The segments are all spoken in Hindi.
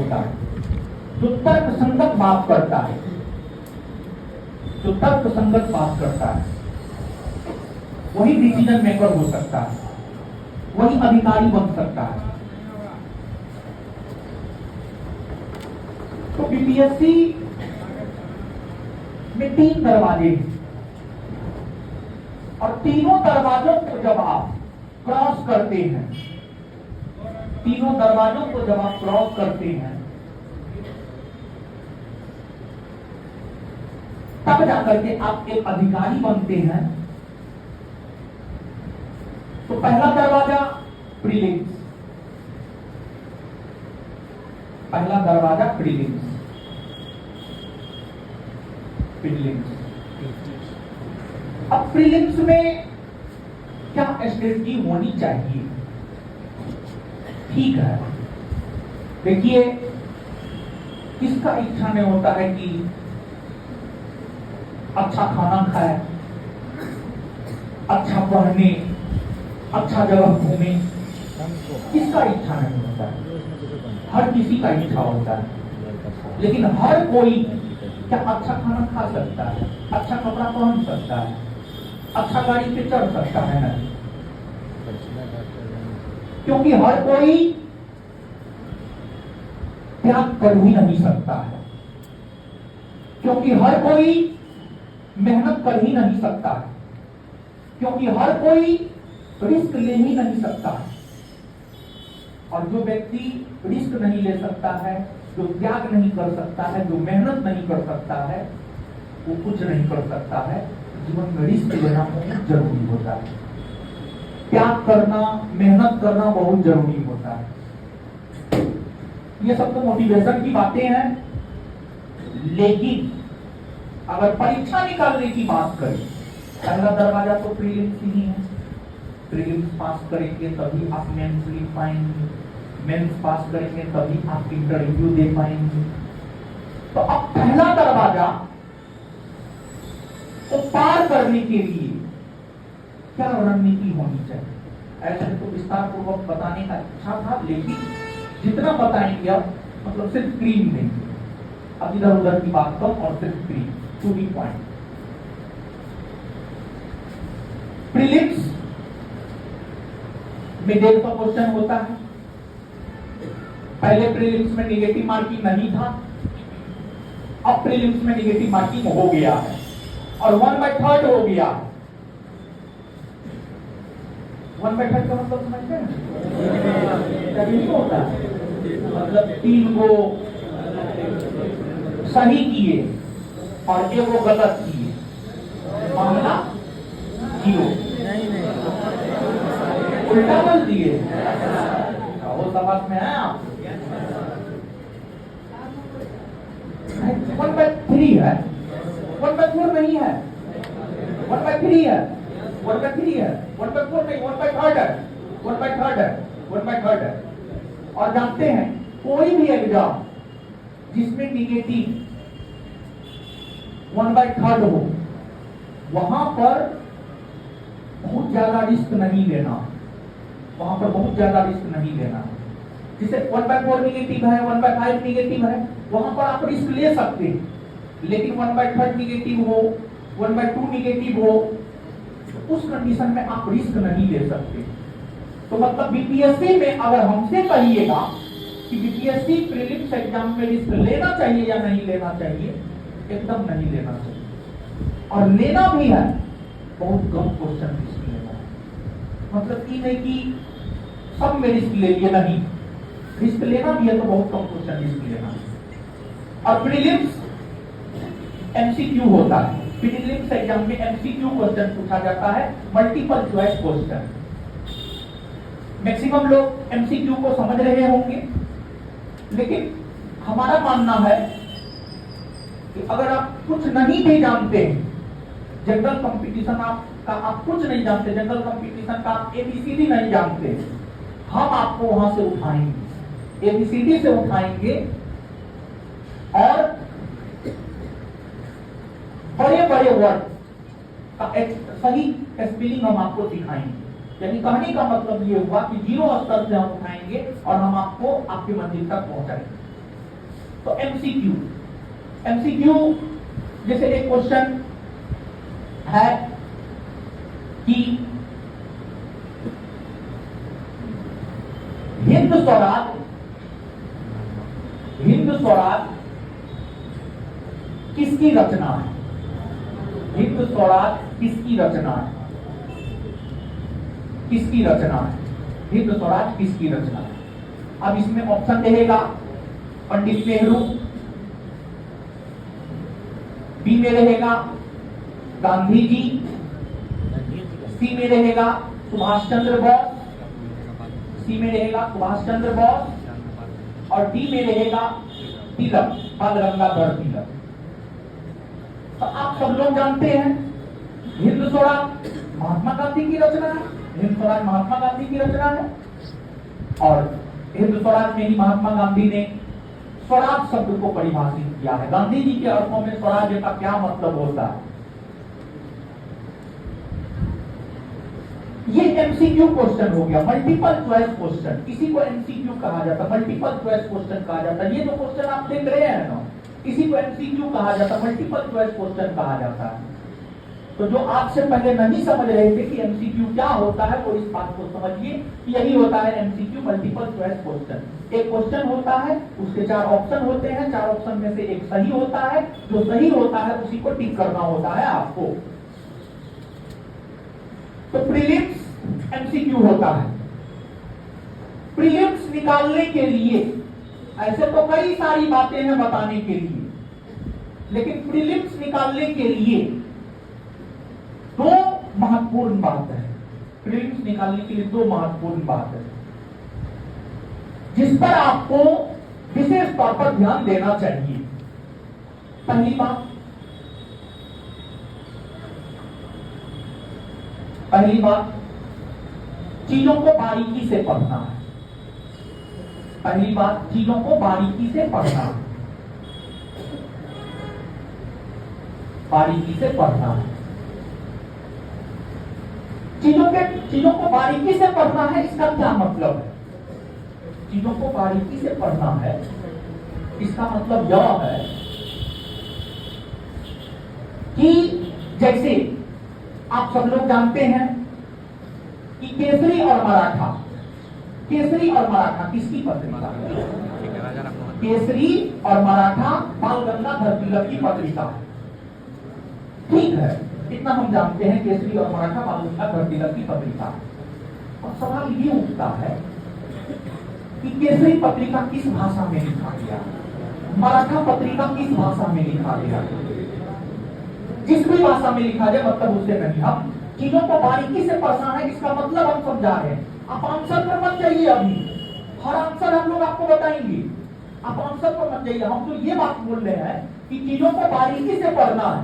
होता है, जो तर्क संगत बात करता है, जो तर्क संगत बात करता है, वही डिसीजन मेकर हो सकता है, वही अधिकारी बन सकता है। तो बीपीएससी में 3 दरवाजे हैं और तीनों दरवाजों को जब आप क्रॉस करते हैं, तीनों दरवाजों को जब आप क्रॉस करते हैं, तब जाकर के आप एक अधिकारी बनते हैं। तो पहला दरवाजा प्रीलिम्स, पहला दरवाजा प्रीलिम्स, प्रीलिम्स। अब प्रीलिम्स में क्या स्ट्रेटजी होनी चाहिए? ठीक है, देखिए किसका इच्छा नहीं होता है कि अच्छा खाना खाए, अच्छा पढ़ने, अच्छा जगह घूमे, किसका इच्छा नहीं होता है? हर किसी का इच्छा होता है, लेकिन हर कोई क्या अच्छा खाना खा सकता है, अच्छा कपड़ा पहन सकता है, अच्छा गाड़ी पे चढ़ सकता है? नहीं, क्योंकि हर कोई त्याग कर ही नहीं सकता है, क्योंकि हर कोई मेहनत कर ही नहीं सकता है, क्योंकि हर कोई रिस्क ले ही नहीं सकता है। और जो व्यक्ति रिस्क नहीं ले सकता है, जो त्याग नहीं कर सकता है, जो मेहनत नहीं कर सकता है, वो कुछ नहीं कर सकता है। जीवन में रिस्क लेना बहुत जरूरी होता है, त्याग करना, मेहनत करना बहुत जरूरी होता है। ये सब तो मोटिवेशन की बातें हैं, लेकिन अगर परीक्षा निकालने की बात करें, पहला दरवाजा तो प्रीलिम्स ही है। प्रीलिम्स पास करेंगे तभी आप मेंस लिख पाएंगे, मेंस पास करेंगे तभी आप इंटरव्यू दे पाएंगे। तो अब पहला दरवाजा को पार करने के लिए क्या रणनीति होनी चाहिए? ऐसे तो विस्तार पूर्वक बताने का इच्छा था, लेकिन जितना बताएंगे अब मतलब सिर्फ क्रीम देंगे, अब इधर उधर की बात कम और सिर्फ cream, to the point. Prelims में 150 क्वेश्चन होता है। पहले प्रीलिम्स में नेगेटिव मार्किंग नहीं था, अब प्रीलिम्स में नेगेटिव मार्किंग हो गया है और 1/3 हो गया। 1/3 का मतलब समझते हैं? होता है मतलब 3 को सही किए और 1 को गलत किए, मामला 0। उल्टा बोल दिए, वो समझ में है आप? 1/3 है, 1/4 नहीं है, 1/3 है, 1/3 है, 1/4 नहीं, 1/3 है, 1/3 है, 1/3 है। और जानते हैं कोई भी एग्जाम जिसमें निगेटिव 1/3 हो, वहां पर बहुत ज्यादा रिस्क नहीं लेना, वहां पर बहुत ज्यादा रिस्क नहीं लेना। जिसे 1/4 निगेटिव है, 1/5 निगेटिव है, वहां पर आप रिस्क ले सकते हैं, लेकिन 1/3 निगेटिव हो, 1/2 निगेटिव हो, उस कंडीशन में आप रिस्क नहीं ले सकते। तो मतलब बीपीएससी में अगर हमसे कहिएगा कि बीपीएससी प्रीलिम्स एग्जाम में रिस्क लेना चाहिए या नहीं लेना चाहिए, एकदम नहीं लेना चाहिए। और लेना भी है, बहुत कम क्वेश्चन रिस्क लेना है। मतलब ये नहीं कि सब में रिस्क ले लिए, नहीं, रिस्क लेना भी है तो बहुत कम क्वेश्चन रिस्क लेना है। और प्रीलिम्स एमसीक्यू होता है, प्रीलिम्स एग्जाम में एमसीक्यू क्वेश्चन पूछा जाता है, मल्टीपल चॉइस क्वेश्चन। मैक्सिमम लोग एमसीक्यू को समझ रहे होंगे, लेकिन हमारा मानना है कि अगर आप कुछ नहीं भी जानते, जनरल कंपटीशन का आप कुछ नहीं जानते, जनरल कंपटीशन का आप एबीसीडी नहीं जानते, हम आपको वहां से उठाएंगे, एबीसीडी से उठाएंगे और बड़े बड़े वर्ड का सही स्पेलिंग हम आपको सिखाएंगे। यानी कहने का मतलब ये हुआ कि 0 स्तर से हम उठाएंगे और हम आपको आपकी मंजिल तक पहुंचाएंगे। तो एमसीक्यू, एमसीक्यू जैसे एक क्वेश्चन है कि हिंद स्वराज किसकी रचना है? हिंद स्वराज किसकी रचना है? किसकी रचना है? हिंद स्वराज किसकी रचना है? अब इसमें ऑप्शन रहेगा पंडित नेहरू, बी में रहेगा गांधी जी, सी में रहेगा सुभाष चंद्र बोस, सी में रहेगा सुभाष चंद्र बोस और डी में रहेगा तिलक, बाल गंगाधर तिलक। तो आप सब लोग जानते हैं हिंद स्वराज महात्मा गांधी की रचना है, हिंद स्वराज महात्मा गांधी की रचना है और हिंद स्वराज में ही महात्मा गांधी ने स्वराज शब्द को परिभाषित किया है। गांधी जी के अर्थों में स्वराज का क्या मतलब होता है? ये एमसीक्यू क्वेश्चन हो गया, मल्टीपल चॉइस क्वेश्चन। इसी को एमसीक्यू कहा जाता है, मल्टीपल चॉइस क्वेश्चन कहा जाता है। ये जो क्वेश्चन आप देख रहे हैं ना, इसी को एमसीक्यू कहा जाता है, मल्टीपल चॉइस क्वेश्चन कहा जाता है। तो जो आपसे पहले नहीं समझ रहे थे कि एमसीक्यू क्या होता है, वो इस बात को समझिए, यही होता है एमसीक्यू, मल्टीपल चॉइस क्वेश्चन। एक क्वेश्चन होता है, उसके 4 ऑप्शन होते हैं, 4 ऑप्शन में से एक सही होता है, जो सही होता है उसी को टिक करना होता है आपको। तो प्रीलिम्स एमसीक्यू होता है। प्रीलिम्स निकालने के लिए ऐसे तो कई सारी बातें हैं बताने के लिए, लेकिन प्रीलिम्स निकालने के लिए 2 महत्वपूर्ण बात है। प्रीलिम्स निकालने के लिए 2 महत्वपूर्ण बात है जिस पर आपको विशेष तौर पर ध्यान देना चाहिए। पहली बात चीजों को बारीकी से पढ़ना है। पहली बात चीजों को बारीकी से पढ़ना है, बारीकी से पढ़ना है। चीजों को बारीकी से पढ़ना है, इसका क्या मतलब है? चीजों को बारीकी से पढ़ना है, इसका मतलब यह है कि जैसे आप सब लोग जानते हैं कि केसरी और मराठा किसकी पत्रिका? केसरी और मराठा बाल गंगाधर तिलक की पत्रिका। ठीक है, इतना हम जानते हैं, केसरी और मराठा बाल गंगाधर तिलक की पत्रिका। और सवाल ये उठता है कि केसरी पत्रिका किस भाषा में लिखा गया, मराठा पत्रिका किस भाषा में लिखा गया? जिस भी भाषा में लिखा जाए मतलब उससे नहीं, हम चीजों को बारीकी से पढ़ना है, इसका मतलब हम समझा रहे हैं। आप आंसर पर मत जाइए, अभी हर आंसर हम लोग आपको बताएंगे, आप आंसर पर मत जाइए। हम तो ये बात बोल रहे हैं कि चीजों को बारीकी से पढ़ना है,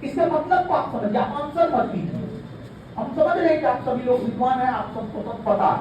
इसके मतलब को आप समझिए, आप आंसर मत कीजिए। हम समझ रहे हैं कि आप सभी लोग विद्वान हैं, आप सबको सब पता है,